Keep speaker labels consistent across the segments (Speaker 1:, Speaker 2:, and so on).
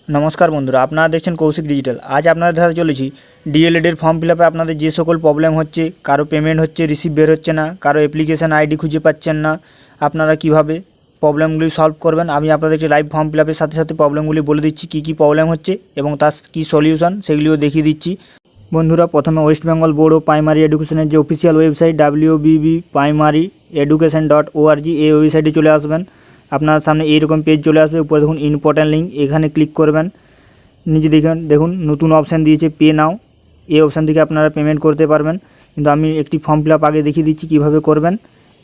Speaker 1: नमस्कार बंधुरा आपनारा देखছেন कौशिक डिजिटल। आज আপনাদের ধারে চলেছি ডিএলএড এর ফর্ম ফিল আপে আপনাদের যে সকল প্রবলেম হচ্ছে, কারো পেমেন্ট হচ্ছে রিসিভ বের হচ্ছে না, কারো অ্যাপ্লিকেশন আইডি খুঁজে পাচ্ছেন না, আপনারা কিভাবে প্রবলেমগুলি সলভ করবেন আমি আপনাদেরকে লাইভ ফর্ম ফিল আপের সাথে সাথে প্রবলেমগুলি বলে দিচ্ছি, কী প্রবলেম হচ্ছে এবং তার কী সলিউশন সেগুলিও দেখিয়ে দিচ্ছি। বন্ধুরা প্রথমে West Bengal board of primary এডুকেশনের যে অফিসিয়াল ওয়েবসাইট wbbprimaryeducation.org এই ওয়েবসাইটে চলে আসবেন। আপনার সামনে এইরকম পেজ চলে আসবে, উপরে দেখুন ইম্পর্ট্যান্ট লিঙ্ক, এখানে ক্লিক করবেন। নিচে দেখুন নতুন অপশান দিয়েছে পে নাও, এই অপশান থেকে আপনারা পেমেন্ট করতে পারবেন। কিন্তু আমি একটি ফর্ম ফিল আপ আগে দেখিয়ে দিচ্ছি কীভাবে করবেন,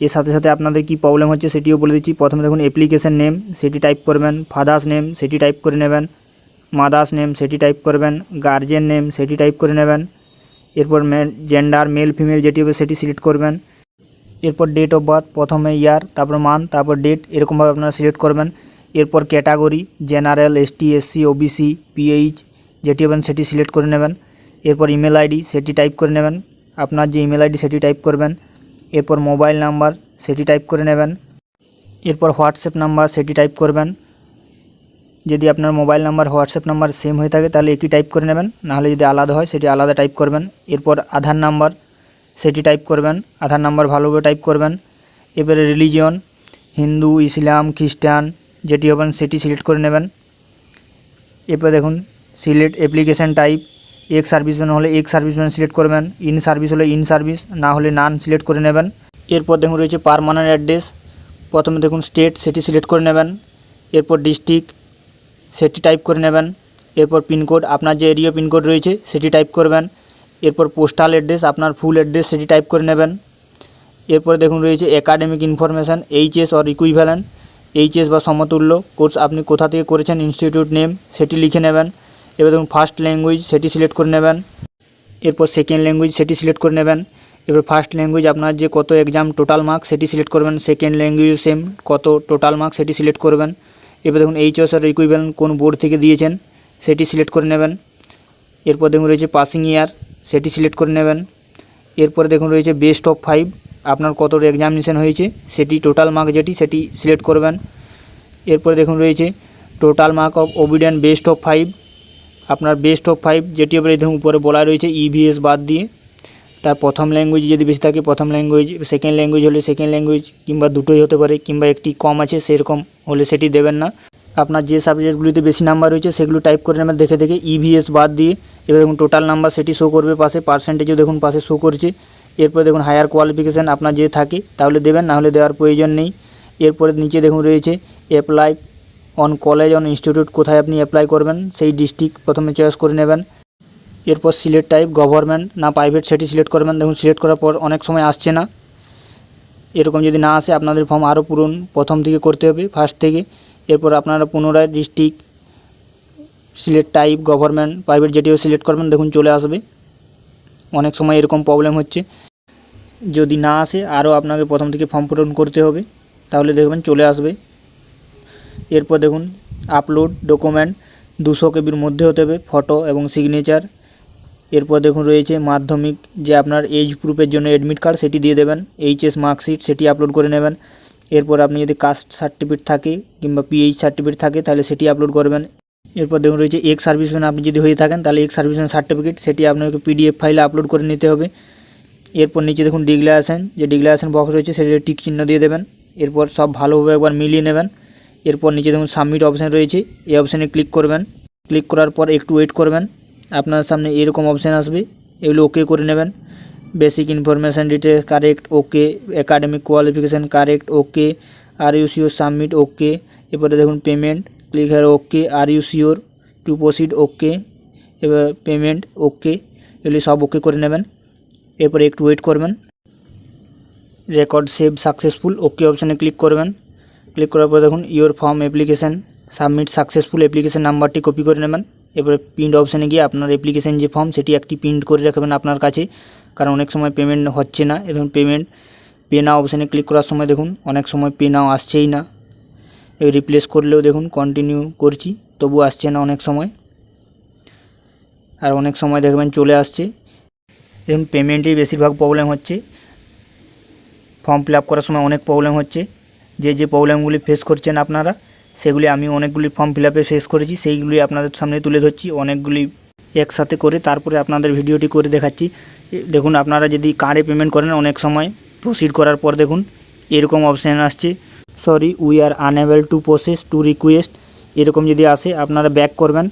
Speaker 1: এর সাথে সাথে আপনাদের কী প্রবলেম হচ্ছে সেটিও বলে দিচ্ছি। প্রথমে দেখুন অ্যাপ্লিকেশন নেম সেটি টাইপ করবেন, ফাদার্স নেম সেটি টাইপ করে নেবেন, মাদার্স নেম সেটি টাইপ করবেন, গার্জিয়ান নেম সেটি টাইপ করে নেবেন। এরপর জেন্ডার মেল ফিমেল যেটি হবে সেটি সিলেক্ট করবেন। এরপর ডেট অফ বার্থ, প্রথমে ইয়ার, তারপর মান্থ, তারপর ডেট, এরকমভাবে আপনারা সিলেক্ট করবেন। এরপর category general, ST, SC, OBC, pH যেটি হবেন সেটি সিলেক্ট করে নেবেন। এরপর ইমেল আইডি সেটি টাইপ করে নেবেন, আপনার যে ইমেল আইডি সেটি টাইপ করবেন। এরপর মোবাইল নাম্বার সেটি টাইপ করে নেবেন। এরপর হোয়াটসঅ্যাপ নাম্বার সেটি টাইপ করবেন। যদি আপনার mobile number WhatsApp number same হয়ে থাকে তাহলে একই টাইপ করে নেবেন, নাহলে যদি আলাদা হয় সেটি আলাদা টাইপ করবেন। এরপর আধার নাম্বার সেটি টাইপ করবেন, আধার নাম্বার ভালোভাবে টাইপ করবেন। এবারে রিলিজিয়ন হিন্দু, ইসলাম, খ্রিস্টান যেটি হবেন সেটি সিলেক্ট করে নেবেন। এরপর দেখুন select application type, ex serviceman হলে এক্স সার্ভিসম্যান সিলেক্ট করবেন, ইন সার্ভিস হলে ইন সার্ভিস, না হলে নান সিলেক্ট করে নেবেন। এরপর দেখুন রয়েছে পার্মানেন্ট অ্যাড্রেস, প্রথমে দেখুন স্টেট সেটি সিলেক্ট করে নেবেন। এরপর ডিস্ট্রিক্ট সেটি টাইপ করে নেবেন। এরপর পিনকোড, আপনার যে এরিয়া পিনকোড রয়েছে সেটি টাইপ করবেন। এরপর পোস্টাল অ্যাড্রেস, আপনার ফুল অ্যাড্রেস সেটি টাইপ করে নেবেন। এরপর দেখুন রয়েছে academic information, HS or equivalent, HS বা সমতুল্য কোর্স আপনি কোথা থেকে করেছেন, ইনস্টিটিউট নেম সেটি লিখে নেবেন। এবার দেখুন ফার্স্ট ল্যাঙ্গুয়েজ সেটি সিলেক্ট করে নেবেন। এরপর সেকেন্ড ল্যাঙ্গুয়েজ সেটি সিলেক্ট করে নেবেন। এবার ফার্স্ট ল্যাঙ্গুয়েজ আপনার যে কত এক্সাম টোটাল মার্কস সেটি সিলেক্ট করবেন, সেকেন্ড ল্যাঙ্গুয়েজ সেম কত টোটাল মার্কস সেটি সিলেক্ট করবেন। এবার দেখুন এইচএস আর ইকুইভ্যালেন্ট কোন বোর্ড থেকে দিয়েছেন সেটি সিলেক্ট করে নেবেন। এরপর দেখুন রয়েছে পাসিং ইয়ার সেটি সিলেক্ট করে নেবেন। এরপরে দেখুন রয়েছে বেস্ট অফ 5, আপনার কত এক্সামিনেশন হয়েছে সেটি টোটাল মার্ক যেটি সেটি সিলেক্ট করবেন। এরপরে দেখুন রয়েছে total mark of obedient best of 5, আপনার বেস্ট অফ 5 যেটি হবে দেখুন উপরে বলা রয়েছে ইভিএস বাদ দিয়ে, তার প্রথম ল্যাঙ্গুয়েজ যদি বেশি থাকে প্রথম ল্যাঙ্গুয়েজ, সেকেন্ড ল্যাঙ্গুয়েজ হলে সেকেন্ড ল্যাঙ্গুয়েজ, কিংবা দুটোই হতে পারে, কিংবা একটি কম আছে সেরকম হলে সেটি দেবেন না। আপনার যে সাবজেক্টগুলিতে বেশি নাম্বার রয়েছে সেগুলো টাইপ করে নেবেন দেখে দেখে, ইভিএস বাদ দিয়ে। এবার দেখুন টোটাল নাম্বার সেটি শো করবে পাশে, পার্সেন্টেজও দেখুন পাশে শো করছে। এরপরে দেখুন হায়ার কোয়ালিফিকেশান আপনার যে থাকে তাহলে দেবেন, না হলে দেওয়ার প্রয়োজন নেই। এরপরে নিচে দেখুন রয়েছে apply on college on institute, কোথায় আপনি অ্যাপ্লাই করবেন সেই ডিস্ট্রিক্ট প্রথমে চয়েস করে নেবেন। এরপর সিলেক্ট টাইপ গভর্নমেন্ট না প্রাইভেট সেটি সিলেক্ট করবেন। দেখুন সিলেক্ট করার পর অনেক সময় আসছে না, এরকম যদি না আসে আপনাদের ফর্ম আরও পূরণ প্রথম থেকে করতে হবে, ফার্স্ট থেকে। এরপর আপনারা পুনরায় district select type government private যেটিও সিলেক্ট করবেন, দেখুন চলে আসবে। অনেক সময় এরকম প্রবলেম হচ্ছে, যদি না আসে আরও আপনাকে প্রথম থেকে ফর্ম পূরণ করতে হবে, তাহলে দেখবেন চলে আসবে। এরপর দেখুন আপলোড ডকুমেন্ট 200 কেবির মধ্যে হতে হবে, ফটো এবং সিগনেচার। এরপর দেখুন রয়েছে মাধ্যমিক যে আপনার এজ প্রুফের জন্য অ্যাডমিট কার্ড সেটি দিয়ে দেবেন, এইচএস মার্কশিট সেটি আপলোড করে নেবেন। এরপর আপনি যদি কাস্ট সার্টিফিকেট থাকে কিংবা পিএইচ সার্টিফিকেট থাকে তাহলে সেটি আপলোড করবেন। এরপর দেখুন রয়েছে এক্স সার্ভিসম্যান আপনি যদি হয়ে থাকেন তাহলে এক্স সার্ভিসম্যান সার্টিফিকেট সেটি আপনাকে পিডিএফ ফাইলে আপলোড করে নিতে হবে। এরপর নিচে দেখুন ডিক্লারেশন, যে ডিক্লারেশন বক্স রয়েছে সেটি টিক চিহ্ন দিয়ে দেবেন। এরপর সব ভালোভাবে একবার মিলিয়ে নেবেন। এরপর নিচে দেখুন সাবমিট অপশান রয়েছে, এই অপশানে ক্লিক করবেন। ক্লিক করার পর একটু ওয়েট করবেন, আপনার সামনে এরকম অপশান আসবে, এগুলো ওকে করে নেবেন। Basic information details correct okay, academic qualification correct okay, are you sure submit okay. এরপরে দেখুন payment, click here okay, are you sure to proceed okay, এবার পেমেন্ট ওকে, এগুলি সব ওকে করে নেবেন। এরপরে একটু ওয়েট করবেন। রেকর্ড সেভ সাকসেসফুল ওকে অপশানে ক্লিক করবেন। ক্লিক করার পর দেখুন your form application submit successful, application নাম্বারটি কপি করে নেবেন। এবারে প্রিন্ট অপশানে গিয়ে আপনার অ্যাপ্লিকেশান যে ফর্ম সেটি একটি প্রিন্ট করে রাখবেন আপনার কাছে, কারণ অনেক সময় পেমেন্ট হচ্ছে না। দেখুন পেমেন্ট পে নাও অপশানে ক্লিক করার সময় দেখুন অনেক সময় পে নাও আসছেই না, এবার রিপ্লেস করলেও দেখুন কন্টিনিউ করছি তবু আসছে না অনেক সময়, আর অনেক সময় দেখবেন চলে আসছে। দেখুন পেমেন্টেই বেশিরভাগ প্রবলেম হচ্ছে, ফর্ম ফিল আপ করার সময় অনেক প্রবলেম হচ্ছে। যে প্রবলেমগুলি ফেস করছেন আপনারা সেগুলি আমি অনেকগুলি ফর্ম ফিল আপে শেষ করেছি, সেইগুলি আপনাদের সামনে তুলে ধরছি অনেকগুলি একসাথে করে, তারপরে আপনাদের ভিডিওটি করে দেখাচ্ছি। দেখুন আপনারা যদি কার্ডে পেমেন্ট করেন অনেক সময় প্রসিড করার পর দেখুন এরকম অপশান আসছে, sorry we are unable to process to request, এরকম যদি আসে আপনারা ব্যাক করবেন।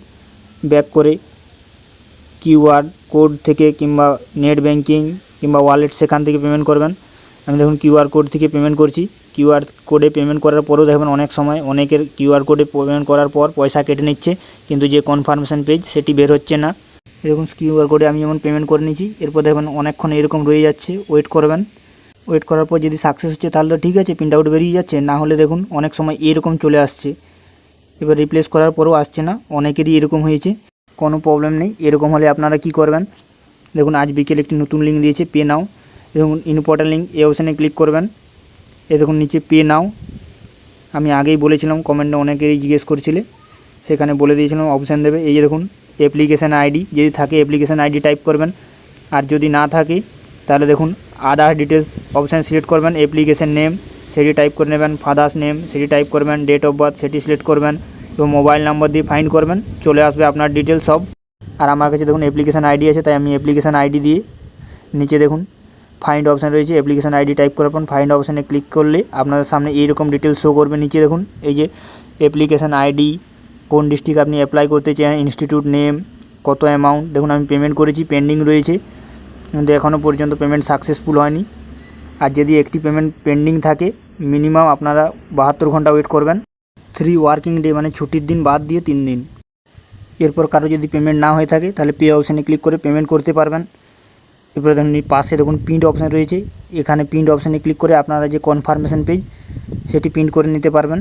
Speaker 1: ব্যাক করে কিউআর কোড থেকে কিংবা নেট ব্যাঙ্কিং কিংবা ওয়ালেট সেখান থেকে পেমেন্ট করবেন। আমি দেখুন কিউআর কোড থেকে পেমেন্ট করছি। কিউআর কোডে পেমেন্ট করার পরেও দেখবেন অনেক সময় অনেকের কিউআর কোডে পেমেন্ট করার পর পয়সা কেটে নিচ্ছে, কিন্তু যে কনফার্মেশন পেজ সেটি বের হচ্ছে না। দেখুন কিউআর কোডে আমি যেমন পেমেন্ট করে নিয়েছি, এরপর দেখবেন অনেকক্ষণ এরকম রয়ে যাচ্ছে, ওয়েট করবেন। ওয়েট করার পর যদি সাকসেস হচ্ছে তাহলে তো ঠিক আছে, প্রিন্ট আউট বেরিয়ে যাচ্ছে, না হলে দেখুন অনেক সময় এরকম চলে আসছে। এবার রিপ্লেস করার পরেও আসছে না, অনেকেরই এরকম হয়েছে। কোনো প্রবলেম নেই, এরকম হলে আপনারা কি করবেন, দেখুন আজ বিকেলে একটি নতুন লিঙ্ক দিয়েছে পে নাও। দেখুন ইম্পর্টেন্ট লিঙ্ক, এই অপশানে ক্লিক করবেন। এ দেখুন নিচে পে নাও, আমি আগেই বলেছিলাম, কমেন্টে অনেকেরই জিজ্ঞেস করছিলে, সেখানে বলে দিয়েছিলাম অপশান দেবে। এই যে দেখুন অ্যাপ্লিকেশান আইডি, যদি থাকে অ্যাপ্লিকেশান আইডি টাইপ করবেন, আর যদি না থাকে তাহলে দেখুন আদার ডিটেলস অপশান সিলেক্ট করবেন। অ্যাপ্লিকেশান নেম সেটি টাইপ করে নেবেন, ফাদার্স নেম সেটি টাইপ করবেন, ডেট অফ বার্থ সেটি সিলেক্ট করবেন এবং মোবাইল নাম্বার দিয়ে ফাইন্ড করবেন, চলে আসবে আপনার ডিটেলস সব। আর আমার কাছে দেখুন অ্যাপ্লিকেশান আইডি আছে, তাই আমি অ্যাপ্লিকেশান আইডি দিয়ে নিচে দেখুন ফাইন্ড অপশান রয়েছে, অ্যাপ্লিকেশান আইডি টাইপ করার পর ফাইন্ড অপশানে ক্লিক করলে আপনাদের সামনে এইরকম ডিটেলস শো করবে। নিচে দেখুন এই যে অ্যাপ্লিকেশান আইডি, কোন ডিস্ট্রিক্ট আপনি অ্যাপ্লাই করতে চান, ইনস্টিটিউট নেম, কত অ্যামাউন্ট। দেখুন আমি পেমেন্ট করেছি, পেন্ডিং রয়েছে, কিন্তু এখনও পর্যন্ত পেমেন্ট সাকসেসফুল হয়নি। আর যদি একটি পেমেন্ট পেন্ডিং থাকে মিনিমাম আপনারা 72 ঘন্টা ওয়েট করবেন, 3 ওয়ার্কিং ডে মানে ছুটির দিন বাদ দিয়ে 3 দিন। এরপর কারো যদি পেমেন্ট না হয়ে থাকে তাহলে পে অপশানে ক্লিক করে পেমেন্ট করতে পারবেন। এরপরে দেখুন পাশে দেখুন প্রিন্ট অপশান রয়েছে, এখানে প্রিন্ট অপশানে ক্লিক করে আপনারা যে কনফার্মেশন পেজ সেটি প্রিন্ট করে নিতে পারবেন।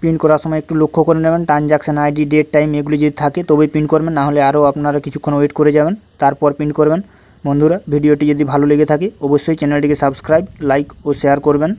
Speaker 1: প্রিন্ট করার সময় একটু লক্ষ্য করে নেবেন, ট্রানজাকশান আইডি, ডেট, টাইম এগুলি যদি থাকে তবেই প্রিন্ট করবেন, না হলে আরও আপনারা কিছুক্ষণ ওয়েট করে যাবেন তারপর প্রিন্ট করবেন। বন্ধুরা ভিডিওটি যদি ভালো লেগে থাকে অবশ্যই চ্যানেলটিকে সাবস্ক্রাইব, লাইক ও শেয়ার করবেন।